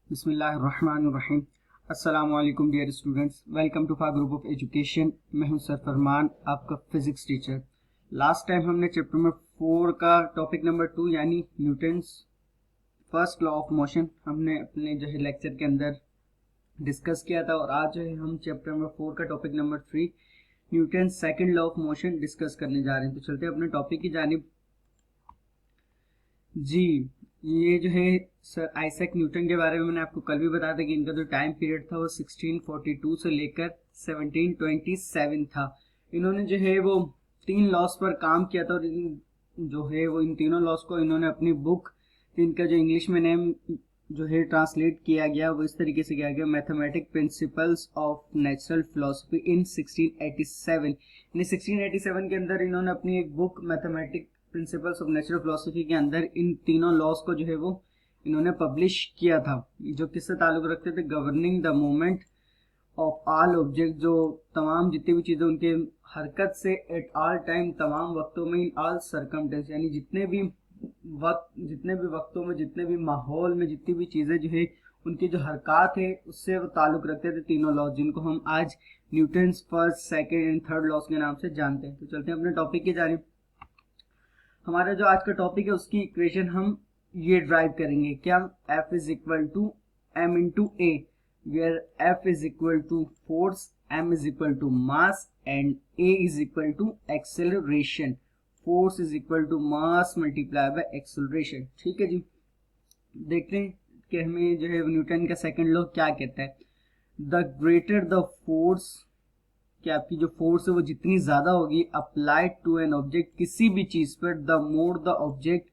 बिस्मिल्लाहिर्रहमानिर्रहीम। अस्सलाम वालेकुम dear students, welcome to far group of education. मैं हूं सर फरमान, आपका फिजिक्स टीचर। लास्ट टाइम हमने चैप्टर नंबर 4 का टॉपिक नंबर 2 यानी Newton's first law of motion हमने अपने जो है लेक्चर के अंदर डिस्कस किया था, और आज जो है हम चैप्टर नंबर 4 का topic number 3 Newton's second law of motion discuss करने जा रहे हैं। तो चलते हैं अपने टॉपिक की जानिब। जी, ये जो है सर आइजैक न्यूटन के बारे में मैंने आपको कल भी बताया था कि इनका जो टाइम पीरियड था वो 1642 से लेकर 1727 था। इन्होंने जो है वो 3 लॉस पर काम किया था, और जो है वो इन तीनों लॉस को इन्होंने अपनी बुक, इनका जो इंग्लिश में नेम जो है ट्रांसलेट किया गया वो इस तरीके से किया गया, mathematic principles of natural philosophy इन 1687। यानी 1687 के अंदर इन्होंने अपनी एक book mathematic principles of natural philosophy के अंदर इन तीनों लॉस को जो है वो इन्होंने पब्लिश किया था, जो किससे ताल्लुक रखते थे, governing the movement of all object, जो तमाम जितनी भी चीजें उनके हरकत से एट ऑल टाइम, तमाम वक्तों में, इन ऑल सरकमटेंस, यानी जितने भी वक्तों में, जितने भी माहौल में, जितनी भी चीजें जो है उनकी जो हरकत है उससे वो ताल्लुक रखते थे तीनों लॉज, जिनको हम आज Newton's first, second and third loss के नाम से जानते हैं। तो चलते हैं अपने टॉपिक की जानिब। हमारा जो आज का टॉपिक है उसकी इक्वेशन हम ये ड्राइव करेंगे, क्या, F is equal to m into a, where F is equal to force, m is equal to mass and a is equal to acceleration. Force is equal to mass multiply by acceleration. ठीक है जी, देखते हैं कि हमें जो है Newton का second law क्या कहता है। द ग्रेटर द फोर्स, कि आपकी जो फोर्स है वो जितनी ज्यादा होगी अप्लाइड टू एन ऑब्जेक्ट, किसी भी चीज पर, the more the object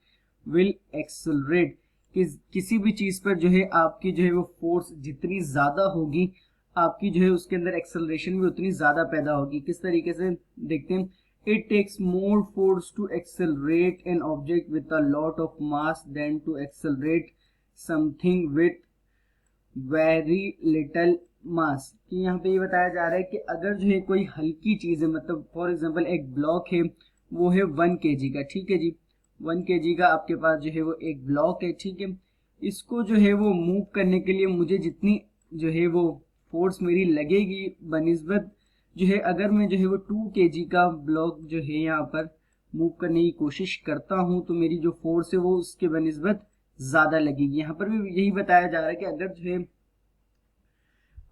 will accelerate, किसी भी चीज पर जो है आपकी जो है वो फोर्स जितनी ज्यादा होगी, आपकी जो है उसके अंदर एक्सेलरेशन भी उतनी ज्यादा पैदा होगी। किस तरीके से देखते हैं, it takes more force to accelerate an object with a lot of mass than to accelerate something with very little mass. कि यहाँ पे ये बताया जा रहा है कि अगर जो है कोई हल्की चीज है, मतलब फॉर एग्जांपल एक ब्लॉक है, वो है 1 kg का, ठीक है जी, 1 kg का आपके पास जो है वो एक ब्लॉक है, ठीक है। इसको जो है वो मूव करने के लिए मुझे जितनी जो है वो फोर्स मेरी लगेगी बनिस्बत जो है, अगर मैं जो है वो 2 kg का ब्लॉक जो है यहाँ पर मूव करने की कोशिश करता हूँ, तो मेरी जो फोर्स है वो उसके बनिस्बत ज्यादा लगेगी। यहाँ पर भी यही बताया जा रहा है कि अगर जो है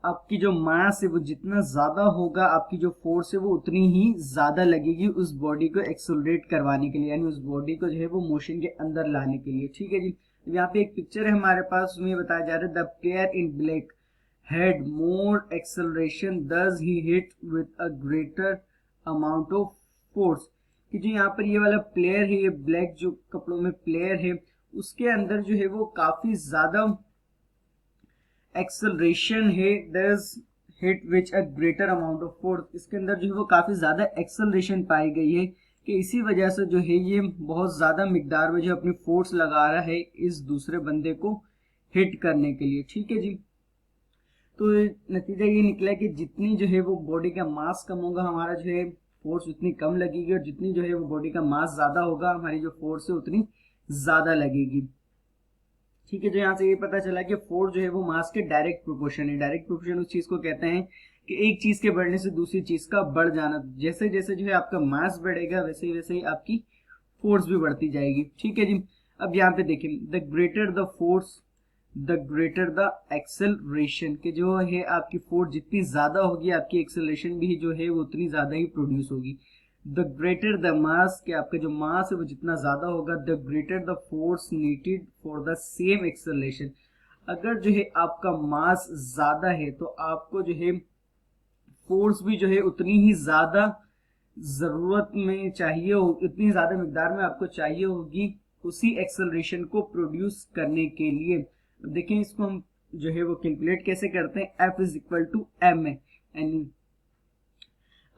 आपकी जो मास है वो जितना ज्यादा होगा, आपकी जो फोर्स है वो उतनी ही ज्यादा लगेगी उस बॉडी को एक्सेलरेट करवाने के लिए, यानी उस बॉडी को जो है वो मोशन के अंदर लाने के लिए। ठीक है जी, यहाँ पे एक पिक्चर है हमारे पास, उसमें बताया जा रहा है the player in black had more acceleration thus he hit with a greater amount of force. कि जो यहाँ पर ये वाला प्लेयर है, ये ब्लैक जो कपड़ों में प्लेयर है, उसके अंदर जो है वो काफी ज्यादा एक्सेलरेशन है, दस hit which a greater amount of force, इसके अंदर जो है वो काफी ज्यादा एक्सेलरेशन पाई गई है, कि इसी वजह से जो है ये बहुत ज्यादा मिकदार में जो अपनी फोर्स लगा रहा है इस दूसरे बंदे को हिट करने के लिए। ठीक है जी, तो नतीजा ये निकला कि जितनी जो है वो बॉडी का मास कम होगा, हमारा जो है फोर्स उतनी कम लगेगी, और जितनी जो है वो बॉडी का मास ज्यादा होगा, हमारी जो फोर्स है उतनी ज्यादा लगेगी। ठीक है, जो यहाँ से ये पता चला कि फोर्स जो है वो मास के डायरेक्ट प्रोपोर्शन है। डायरेक्ट प्रोपोर्शन उस चीज को कहते हैं कि एक चीज के बढ़ने से दूसरी चीज का बढ़ जाना, जैसे जैसे जो है आपका मास बढ़ेगा वैसे वैसे ही आपकी फोर्स भी बढ़ती जाएगी। ठीक है जी, अब यहाँ पे देखें, the greater the force the greater the acceleration, के जो है आपकी फोर्स जितनी ज्यादा होगी, आपकी एक्सेलरेशन भी जो है वो उतनी ज्यादा ही प्रोड्यूस होगी। द ग्रेटर द मास, के आपका जो मास है वो जितना ज्यादा होगा, the greater the force needed for the same acceleration. अगर जो है आपका मास ज्यादा है तो आपको जो है फोर्स भी जो है उतनी ही ज्यादा जरूरत में चाहिए हो, इतनी ज्यादा मिकदार में आपको चाहिए होगी उसी एक्सेलरेशन को प्रोड्यूस करने के लिए। देखें, इसको हम जो है वो कैलकुलेट कैसे करते हैं, F is equal to M है, यानी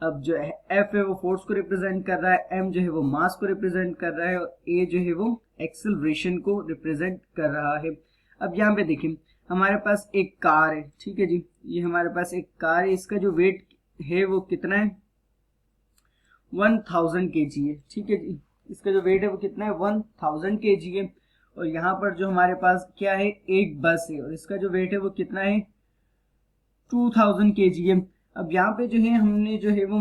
अब जो है F है वो फोर्स को रिप्रेजेंट कर रहा है, M जो है वो मास को रिप्रेजेंट कर रहा है, और A जो है वो एक्सेलरेशन को रिप्रेजेंट कर रहा है। अब यहाँ पे देखिए, हमारे पास एक कार है, ठीक है जी, ये हमारे पास एक कार है, इसका जो वेट है वो कितना है, 1000 kg है। ठीक है जी, इसका जो वेट है वो कितना है, 1000 kg है, और यहाँ पर जो हमारे पास क्या है, एक बस है और इसका जो वेट है वो कितना है, 2000 kg है। अब यहाँ पे जो है हमने जो है वो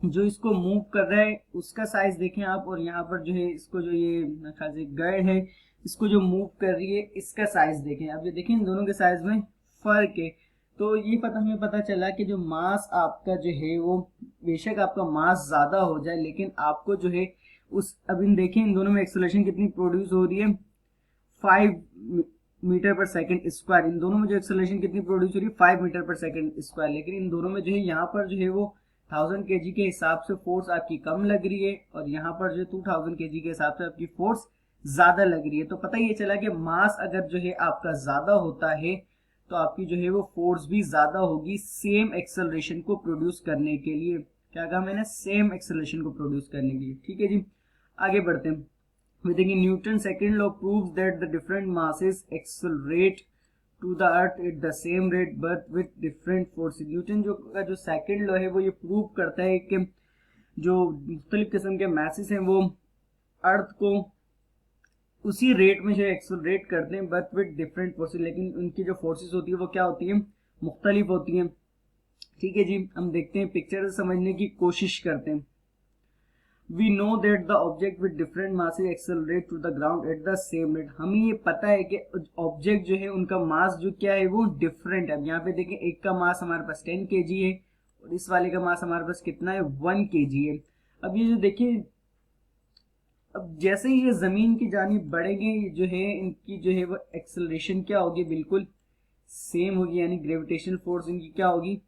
जो इसको मूव कर रहा है उसका साइज देखें आप, और यहाँ पर जो है इसको जो ये मेरे ख्याल से गाइड है इसको जो मूव कर रही है इसका साइज देखें। अब ये देखें इन दोनों के साइज में फर्क है। तो ये हमें पता चला कि जो मास आपका जो है वो बेशक आपका मास ज्यादा हो जाए लेकिन आपको जो है उस, अब इन देखें इन दोनों में एक्सेलरेशन कितनी प्रोड्यूस हो रही है, 5 मीटर पर सेकंड स्क्वायर। इन दोनों में जो एक्सेलरेशन कितनी प्रोड्यूस हो रही है, 5 मीटर पर सेकंड स्क्वायर। लेकिन इन दोनों में जो है यहाँ पर जो है वो 1000 kg के हिसाब से फोर्स आपकी कम लग रही है और यहाँ पर जो 2000 kg के हिसाब से आपकी फोर्स ज्यादा लग रही है। तो पता ये चला कि मास अगर जो है आपका ज्यादा होता है तो आपकी जो है वो फोर्स भी ज्यादा होगी सेम एक्सेलरेशन को प्रोड्यूस करने के लिए। क्या कहा मैंने, सेम एक्सेलरेशन को प्रोड्यूस करने के लिए। ठीक है जी, आगे बढ़ते हैं। We think in Newton's second law proves that the different masses accelerate to the earth at the same rate but with different forces। Newton जो सेकंड लॉ है वो ये प्रूव करता है कि जो मुख्तलिफ किस्म के मैसेस हैं वो अर्थ को उसी रेट में जो एक्सेलरेट करते हैं बट विद डिफरेंट फोर्सेस, लेकिन उनकी जो फोर्सेस होती है वो क्या होती है, मुख्तलिफ होती हैं। ठीक है जी, हम देखते हैं पिक्चर से समझने की कोशिश करते हैं। We know that the object with different masses accelerate to the ground at the same rate। हमें ये पता है कि ऑब्जेक्ट जो है उनका मास जो क्या है वो डिफरेंट है। अब यहाँ पे देखें एक का मास हमारे पास 10 kg है और इस वाले का मास हमारे पास कितना है, 1 kg है। अब ये जो देखिए, अब जैसे ही ये जमीन की जानिब बढ़ेंगे जो है इनकी जो है वो एक्सेलरेशन क्या होगी, बिल्कुल सेम होगी, यानी ग्रेविटेशनल फोर्स इनकी क्या होगी,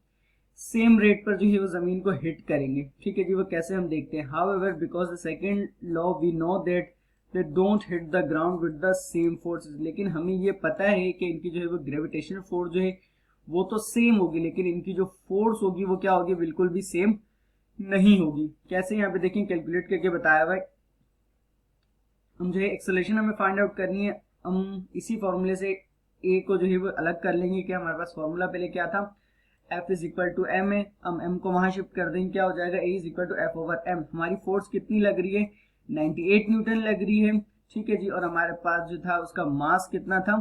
सेम रेट पर जो है वो जमीन को हिट करेंगे। ठीक है जी, वो कैसे हम देखते हैं। However because the second law we know that they don't hit the ground with the same forces. लेकिन हमें ये पता है कि इनकी जो है वो ग्रेविटेशनल फोर्स जो है वो तो सेम होगी लेकिन इनकी जो फोर्स होगी वो क्या होगी, बिल्कुल भी सेम नहीं होगी। कैसे, यहाँ पे देखें कैलकुलेट करके बताया हुआ है। हम जो है एक्सेलरेशन हमें फाइंड आउट करनी है, हम इसी फॉर्मूले से ए को जो है वो अलग कर लेंगे। क्या हमारे पास फॉर्मूला पहले क्या था, F is equal to M है, हम m को वहां शिफ्ट कर देंगे, क्या हो जाएगा A is equal to F over M. हमारी फोर्स कितनी लग रही है, 98 न्यूटन लग रही है। ठीक है जी, और हमारे पास जो था उसका मास कितना था,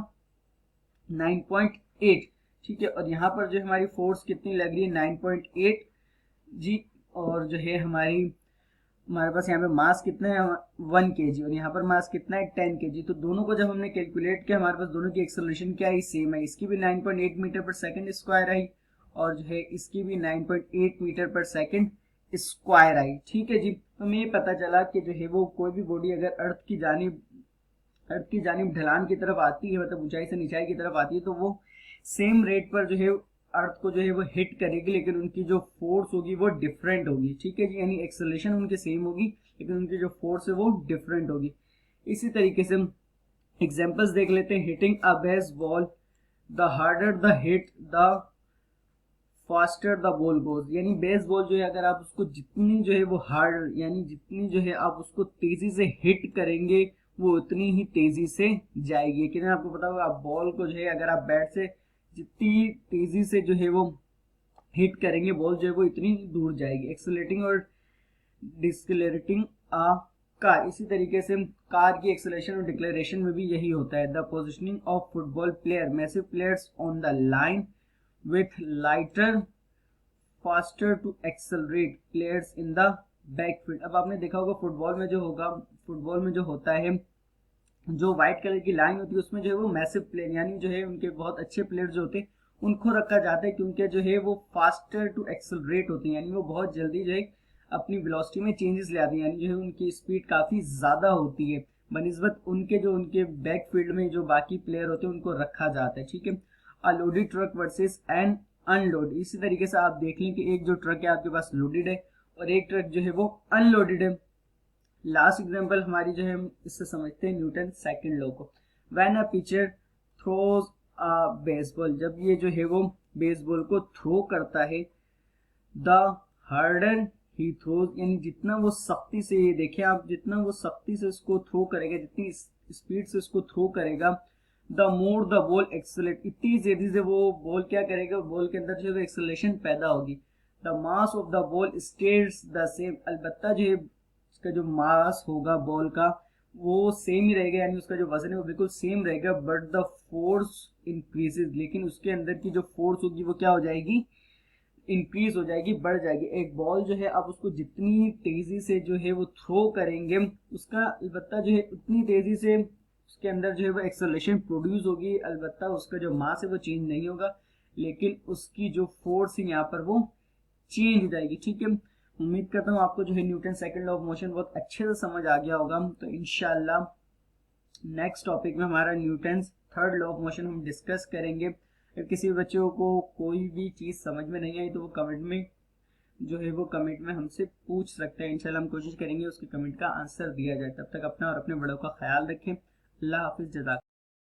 9.8। ठीक है, और यहाँ पर जो हमारी फोर्स कितनी लग रही है, 9.8 जी, और जो है हमारे पास यहाँ पे मास कितना है, 1 kg, और यहाँ पर मास कितना है, 10 kg। तो दोनों को जब हमने कैलकुलेट किया हमारे पास दोनों की एक्सेलरेशन क्या है, सेम है। इसकी भी 9.8 मीटर पर सेकंड स्क्वायर आई और जो है इसकी भी 9.8 मीटर पर सेकंड स्क्वायर आई। ठीक है जी, तो हमें ये पता चला कि जो है वो कोई भी बॉडी अगर अर्थ की जानिब ढलान की तरफ आती है, मतलब ऊंचाई से नीचाई की तरफ आती है, तो वो सेम रेट पर जो है अर्थ को जो है वो हिट करेगी लेकिन उनकी जो फोर्स होगी वो डिफरेंट होगी। ठीक है जी, यानी एक्सेलरेशन उनके सेम होगी लेकिन उनकी जो फोर्स है वो डिफरेंट होगी। इसी तरीके से हम एग्जांपल्स देख लेते हैं। Hitting a baseball, the harder the hit the faster the ball goes. यानी बेसबॉल जो है अगर आप उसको जितनी जो है वो हार्ड, यानी जितनी जो है आप उसको तेजी से हिट करेंगे वो उतनी ही तेजी से जाएगी। लेकिन आपको पता होगा आप बॉल को जो है अगर आप बैट से जितनी तेजी से जो है वो हिट करेंगे बॉल जो है वो इतनी दूर जाएगी। एक्सेलरेटिंग और डिसलेरेटिंग अ कार, इसी तरीके से कार की एक्सेलरेशन और डिक्लेरेशन में भी यही होता है। The positioning of football player, massive players on the line with lighter faster to accelerate players in the backfield। अब आपने देखा होगा फुटबॉल में जो होता है जो व्हाइट कलर की लाइन होती है उसमें जो है वो मैसिव प्लेयर यानी जो है उनके बहुत अच्छे प्लेयर जो होते हैं उनको रखा जाता है क्योंकि जो है वो फास्टर टू एक्सेलरेट होते हैं, यानी वो बहुत जल्दी जो है अपनी वेलोसिटी में चेंजेस ले आते हैं, यानी जो है उनकी स्पीड काफी ज्यादा होती है बनिस्बत उनके बैकफील्ड में जो बाकी प्लेयर होते हैं उनको रखा जाता है। ठीक है, loaded truck versus an unload. इसी तरीके से आप देख लें कि एक जो ट्रक है आपके पास लोडेड है और एक ट्रक जो है वो अनलोडेड है। लास्ट एग्जांपल हमारी जो है हम इससे समझते हैं न्यूटन सेकंड लॉ को। When a pitcher throws a baseball, जब ये जो है वो बेसबॉल को थ्रो करता है, द हार्डर ही थ्रोज, यानी जितना वो सख्ती से, ये देखिए आप, जितना वो सख्ती से इसको थ्रो करेगा, जितनी स्पीड से इसको थ्रो करेगा, the more the ball accelerate, इतनी तेजी से वो बॉल क्या करेगा, बॉल के अंदर जो है एक्सेलरेशन पैदा होगी। The mass of the ball stage the same, अलबत्ता जो है इसका जो मास होगा बॉल का वो सेम ही रहेगा, यानी उसका जो वजन है वो बिल्कुल सेम रहेगा, बट द फोर्स इंक्रीजेज, लेकिन उसके अंदर की जो फोर्स होगी वो क्या हो जाएगी, इंक्रीज हो जाएगी, बढ़ जाएगी। एक बॉल जो है आप उसको जितनी तेजी से जो है वो थ्रो करेंगे, उसका अलबत्ता जो है उतनी तेजी से उसके अंदर जो है वो एक्सेलरेशन प्रोड्यूस होगी, अलबत्ता उसका जो मास है वो चेंज नहीं होगा, लेकिन उसकी जो फोर्स है यहाँ पर वो चेंज हो जाएगी। ठीक है, उम्मीद करता हूँ आपको जो है Newton second law of motion बहुत अच्छे से समझ आ गया होगा। तो इंशाल्लाह नेक्स्ट टॉपिक में हमारा Newton third law of motion हम डिस्कस करेंगे। अगर किसी बच्चों को कोई भी चीज़ समझ में नहीं आई तो वो कमेंट में जो है वो कमेंट में हमसे पूछ सकते हैं। इंशाल्लाह हम कोशिश करेंगे उसके कमेंट का आंसर दिया जाए। तब तक अपना और अपने बड़ों का ख्याल रखें। अल्लाह हाफिज़, जज़ाक।